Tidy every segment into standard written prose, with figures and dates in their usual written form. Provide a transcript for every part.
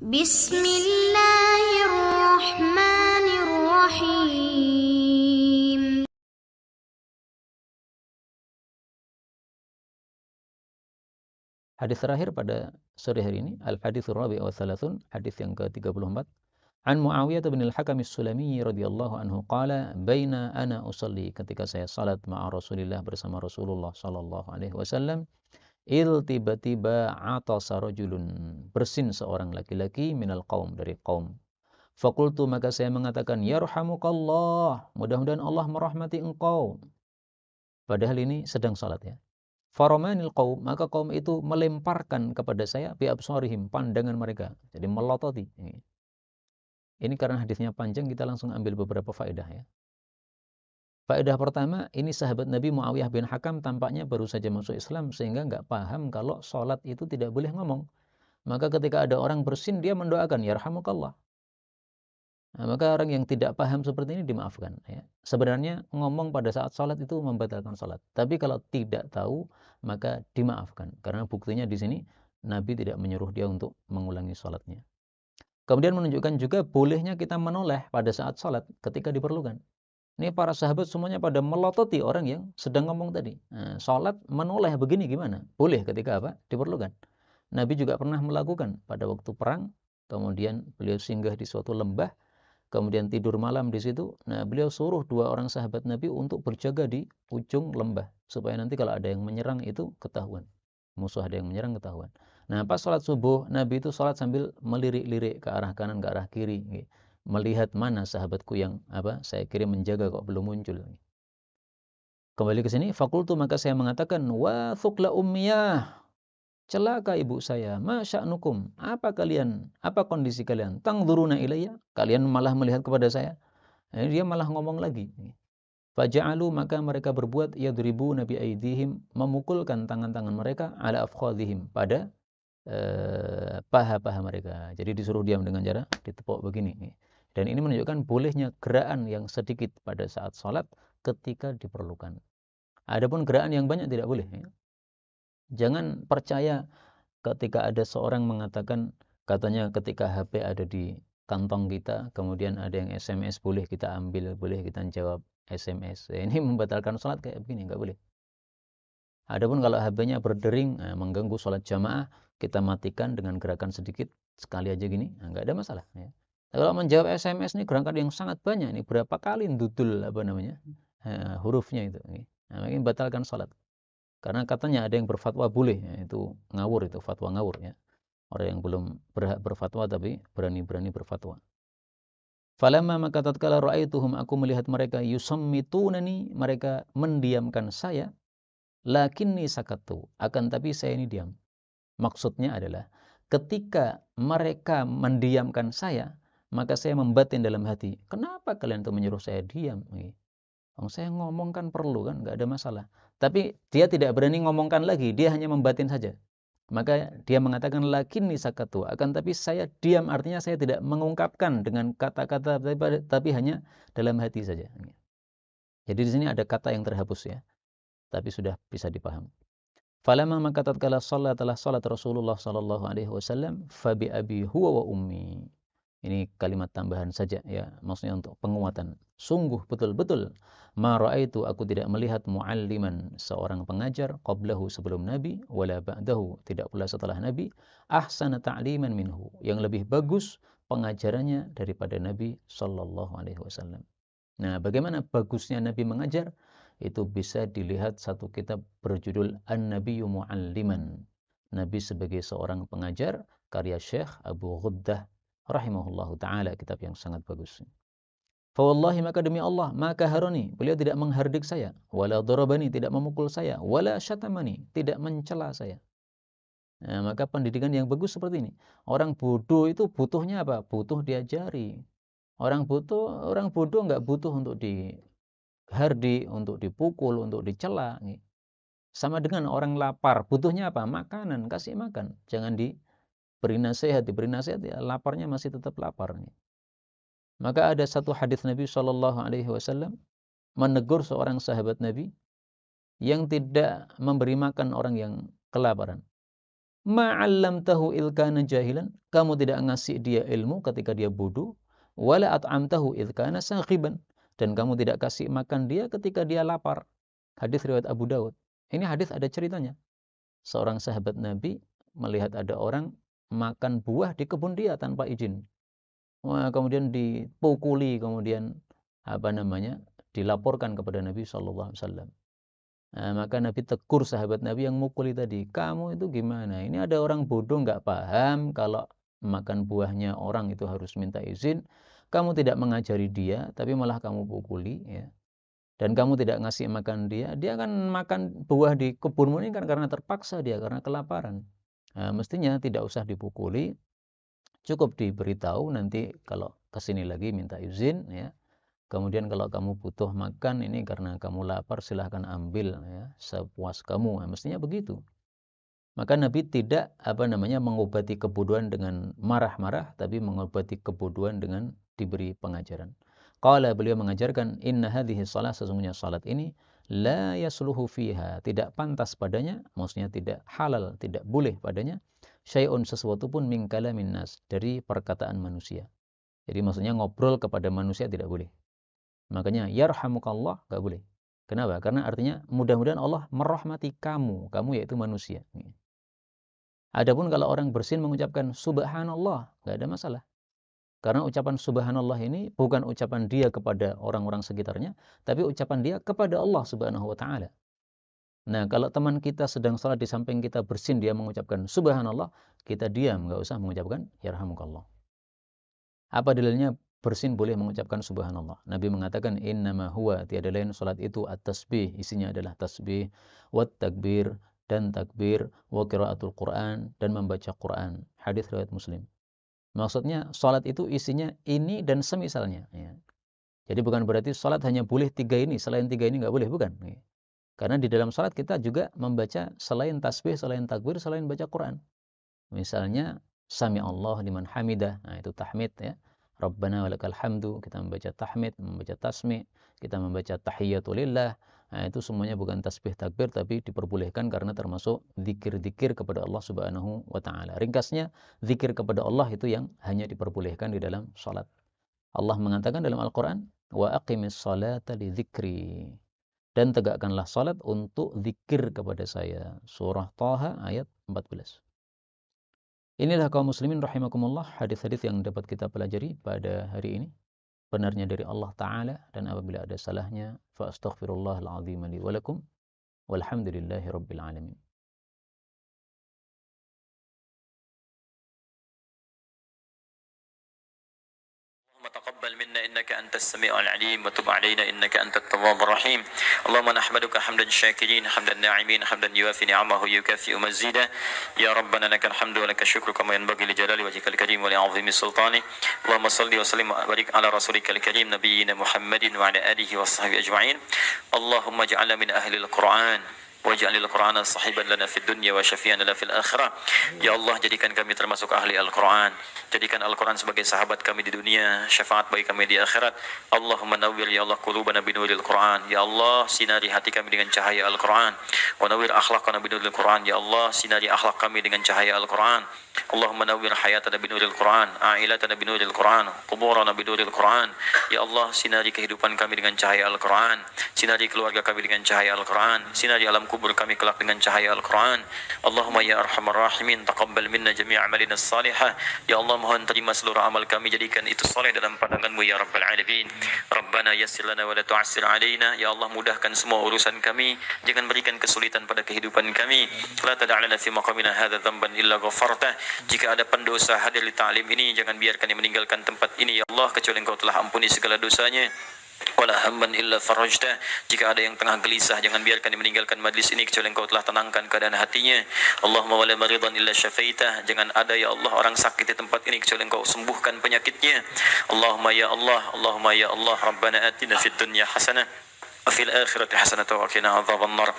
Bismillahirrahmanirrahim. Hadis terakhir pada sore hari ini, Al-Hadithur Rabi' wa Thalathun, hadis yang ke-34. An Muawiyah bin Al-Hakam As-Sulami radhiyallahu anhu qala, "Baina ana usalli," ketika saya salat ma'a Rasulillah bersama Rasulullah sallallahu alaihi wasallam, tiba-tiba atasa rajulun, bersin seorang laki-laki minal qaum, dari qaum. Fakultu, maka saya mengatakan, yarhamukallah, mudah-mudahan Allah merahmati engkau. Padahal ini sedang salat ya. Faramanil qaum, maka kaum itu melemparkan kepada saya bi absarihim, pandangan mereka. Jadi melototi. Ini karena hadisnya panjang, kita langsung ambil beberapa faedah ya. Faedah pertama, ini sahabat Nabi Muawiyah bin Hakam tampaknya baru saja masuk Islam sehingga nggak paham kalau sholat itu tidak boleh ngomong. Maka ketika ada orang bersin, dia mendoakan, yarhamukallah. Nah, maka orang yang tidak paham seperti ini dimaafkan. Ya. Sebenarnya ngomong pada saat sholat itu membatalkan sholat. Tapi kalau tidak tahu, maka dimaafkan. Karena buktinya di sini, Nabi tidak menyuruh dia untuk mengulangi sholatnya. Kemudian menunjukkan juga bolehnya kita menoleh pada saat sholat ketika diperlukan. Ini para sahabat semuanya pada melototi orang yang sedang ngomong tadi. Nah, sholat menoleh begini gimana? Boleh ketika apa? Diperlukan. Nabi juga pernah melakukan pada waktu perang. Kemudian beliau singgah di suatu lembah. Kemudian tidur malam di situ. Nah, beliau suruh dua orang sahabat Nabi untuk berjaga di ujung lembah. Supaya nanti kalau ada yang menyerang itu ketahuan. Musuh ada yang menyerang ketahuan. Nah, pas sholat subuh, Nabi itu sholat sambil melirik-lirik ke arah kanan, ke arah kiri. Melihat mana sahabatku yang saya kirim menjaga kok belum muncul. Kembali ke sini, fakultu, maka saya mengatakan, wa thukla ummiyah. Celaka ibu saya, masya'nukum, apa kondisi kalian? Tangduruna ilayya, kalian malah melihat kepada saya. Dia malah ngomong lagi. Faja'alu, maka mereka berbuat, yadribu nabi aidihim, memukulkan tangan-tangan mereka, ala afkhadihim, pada paha-paha mereka. Jadi disuruh diam dengan cara ditepuk begini. Dan ini menunjukkan bolehnya gerakan yang sedikit pada saat sholat ketika diperlukan. Adapun gerakan yang banyak tidak boleh. Jangan percaya ketika ada seorang mengatakan, katanya ketika HP ada di kantong kita, kemudian ada yang SMS, boleh kita ambil, boleh kita jawab SMS. Ini membatalkan sholat kayak begini, nggak boleh. Adapun kalau HP-nya berdering, mengganggu sholat jamaah, kita matikan dengan gerakan sedikit, sekali aja gini, nggak ada masalah. Ya. Kalau menjawab SMS ini gerakan yang sangat banyak, ini berapa kali dudul hurufnya itu. Nah, ini batalkan sholat. Karena katanya ada yang berfatwa boleh, itu ngawur, itu fatwa ngawur ya. Orang yang belum berhak berfatwa tapi berani-berani berfatwa. Falamma, maka tatkala ra'aituhum, aku melihat mereka, yusammitunani, mereka mendiamkan saya, lakinni sakatu, akan tapi saya ini diam. Maksudnya adalah ketika mereka mendiamkan saya, maka saya membatin dalam hati, kenapa kalian tuh menyuruh saya diam? Saya ngomong kan perlu kan, nggak ada masalah. Tapi dia tidak berani ngomongkan lagi, dia hanya membatin saja. Maka dia mengatakan lakinni sakatu, akan tapi saya diam, artinya saya tidak mengungkapkan dengan kata-kata, tapi hanya dalam hati saja. Jadi di sini ada kata yang terhapus ya, tapi sudah bisa dipaham. Falamma, maka tatkala telah salat Rasulullah sallallahu alaihi wasallam, fa bi abi huwa wa ummi. Ini kalimat tambahan saja ya, maksudnya untuk penguatan. Sungguh betul-betul ma raaitu, aku tidak melihat mualliman, seorang pengajar, qablahu, sebelum Nabi, wala ba'dahu, tidak pula setelah Nabi, ahsana ta'liman minhu, yang lebih bagus pengajarannya daripada Nabi sallallahu alaihi wasallam. Nah, bagaimana bagusnya Nabi mengajar? Itu bisa dilihat satu kitab berjudul An-Nabiyyu Mu'alliman. Nabi sebagai seorang pengajar, karya Syekh Abu Ghuddah rahimahullahu ta'ala, kitab yang sangat bagus. Fawallahi, maka demi Allah, maka haroni, beliau tidak menghardik saya, wala darabani, tidak memukul saya, wala syatamani, tidak mencela saya. Nah, maka pendidikan yang bagus seperti ini. Orang bodoh itu butuhnya apa? Butuh diajari. Orang bodoh nggak butuh untuk dihardik, untuk dipukul, untuk dicela. Sama dengan orang lapar, butuhnya apa? Makanan, kasih makan. Jangan diberi nasihat ya, laparnya masih tetap lapar. Maka ada satu hadis Nabi Shallallahu Alaihi Wasallam menegur seorang sahabat Nabi yang tidak memberi makan orang yang kelaparan. ma'allamtahu idh kana jahilan, kamu tidak ngasih dia ilmu ketika dia bodoh, wala at'amtahu idh kana sakhiban, dan kamu tidak kasih makan dia ketika dia lapar. Hadis riwayat Abu Dawud. Ini hadis ada ceritanya. Seorang sahabat Nabi melihat ada orang makan buah di kebun dia tanpa izin. Wah, kemudian dipukuli, kemudian dilaporkan kepada Nabi SAW. Nah, maka Nabi tegur sahabat Nabi yang mukuli tadi. Kamu itu gimana? Ini ada orang bodoh nggak paham kalau makan buahnya orang itu harus minta izin. Kamu tidak mengajari dia, tapi malah kamu pukuli. Ya. Dan kamu tidak ngasih makan dia. Dia akan makan buah di kebunmu ini kan karena terpaksa dia, karena kelaparan. Nah, mestinya tidak usah dipukuli. Cukup diberitahu nanti kalau kesini lagi minta izin. Ya. Kemudian kalau kamu butuh makan ini karena kamu lapar, silahkan ambil ya, sepuas kamu. Nah, mestinya begitu. Maka Nabi tidak mengobati kebodohan dengan marah-marah, tapi mengobati kebodohan dengan diberi pengajaran. Qala, beliau mengajarkan, inna hadhihi shalah, sesungguhnya salat ini la yasluhu fiha, tidak pantas padanya, maksudnya tidak halal, tidak boleh padanya syai'un, sesuatu pun min kalamin nas, dari perkataan manusia. Jadi maksudnya ngobrol kepada manusia tidak boleh. Makanya yarhamukallah gak boleh. Kenapa? Karena artinya mudah-mudahan Allah merahmati kamu yaitu manusia. Adapun kalau orang bersin mengucapkan subhanallah, gak ada masalah. Karena ucapan subhanallah ini bukan ucapan dia kepada orang-orang sekitarnya, tapi ucapan dia kepada Allah Subhanahu wa taala. Nah, kalau teman kita sedang salat di samping kita bersin, dia mengucapkan subhanallah, kita diam, gak usah mengucapkan yarhamukallah. Apa dalilnya bersin boleh mengucapkan subhanallah? Nabi mengatakan innama huwa, tiada lain salat itu at-tasbih, isinya adalah tasbih, wat takbir, dan takbir, wa qiraatul Quran, dan membaca Quran. Hadis riwayat Muslim. Maksudnya salat itu isinya ini dan semisalnya. Ya. Jadi bukan berarti salat hanya boleh 3 ini, selain 3 ini nggak boleh, bukan. Ya. Karena di dalam salat kita juga membaca selain tasbih, selain takbir, selain baca Quran. Misalnya sami Allah liman hamidah, nah itu tahmid ya. Rabbana walakal hamdu, kita membaca tahmid, membaca tasmi', kita membaca tahiyatulillah. Nah, itu semuanya bukan tasbih takbir, tapi diperbolehkan karena termasuk zikir-zikir kepada Allah Subhanahu wa taala. Ringkasnya, zikir kepada Allah itu yang hanya diperbolehkan di dalam salat. Allah mengatakan dalam Al-Qur'an, wa aqimis salata li dzikri. Dan tegakkanlah salat untuk zikir kepada saya. Surah Thaha ayat 14. Inilah kaum muslimin rahimakumullah, hadis-hadis yang dapat kita pelajari pada hari ini. Benarnya dari Allah Ta'ala, dan apabila ada salahnya, fa astaghfirullahal azim li wa lakum, walhamdulillahi rabbil alamin. تقبل منا إنك أنت السميع العليم وتب علينا إنك أنت التواب الرحيم. اللهم نحمدك حمدا شاكرين حمدا ناعمين حمدا يوافي نعمه يكافئ مزيدا. يا ربنا لك الحمد ولك الشكر كما ينبغي لجلال وجهك الكريم ولعظيم سلطانه. اللهم صل وسلم وبارك على رسولك الكريم نبينا محمد وعلى آله وصحبه أجمعين. اللهم اجعلنا من أهل القرآن waj'alil Qur'ana sahiban lana fid dunya wa syafi'an lana fil akhirah. Ya Allah, jadikan kami termasuk ahli Al-Qur'an. Jadikan Al-Qur'an sebagai sahabat kami di dunia, syafaat bagi kami di akhirat. Allahumma nawwir ya Allah qulubana binuril Qur'an. Ya Allah, sinari hati kami dengan cahaya Al-Qur'an. Wa nawwir akhlaqana binuril Qur'an. Ya Allah, sinari akhlak kami dengan cahaya Al-Qur'an. Allahumma nawwir hayatana binuril Qur'an, a'ilatana binuril Qur'an, quburana binuril Qur'an. Ya Allah, sinari kehidupan kami dengan cahaya Al-Qur'an. Sinari keluarga kami dengan cahaya Al-Qur'an. Sinari alam kubur kami kelak dengan cahaya Al-Quran. Allahumma ya arhamar rahimin, taqabbal minna jami' amalina salihah. Ya Allah, mohon terima seluruh amal kami, jadikan itu soleh dalam pandangan-Mu ya Rabbal Alamin. Rabbana yassir lana wa la tu'assir alaina. Ya Allah, mudahkan semua urusan kami, jangan berikan kesulitan pada kehidupan kami. La tada'lana fi maqamina hadha dhanban illa ghafartah. Jika ada pendosa hadir di ta'lim ini, jangan biarkan dia meninggalkan tempat ini ya Allah, kecuali Engkau telah ampuni segala dosanya. Wala hamman illa farajta. Jika ada yang tengah gelisah, jangan biarkan dia meninggalkan majlis ini kecuali Engkau telah tenangkan keadaan hatinya. Allahumma wala maridan illa syafaitah. Jangan ada ya Allah orang sakit di tempat ini kecuali Engkau sembuhkan penyakitnya. Allahumma ya Allah, Allahumma ya Allah, Rabbana atina fid dunya hasanah wa fil akhirati hasanah wa qina adzabannar.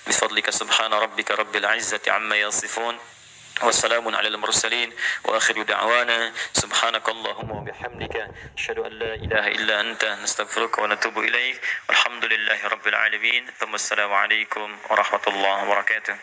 Bifadlika subhana rabbika rabbil izzati amma yasifun. والسلام على المرسلين وآخر دعوانا سبحانك اللهم وبحمدك أشهد أن لا إله إلا أنت نستغفرك ونتوب إليك والحمد لله رب العالمين ثم السلام عليكم ورحمة الله وبركاته.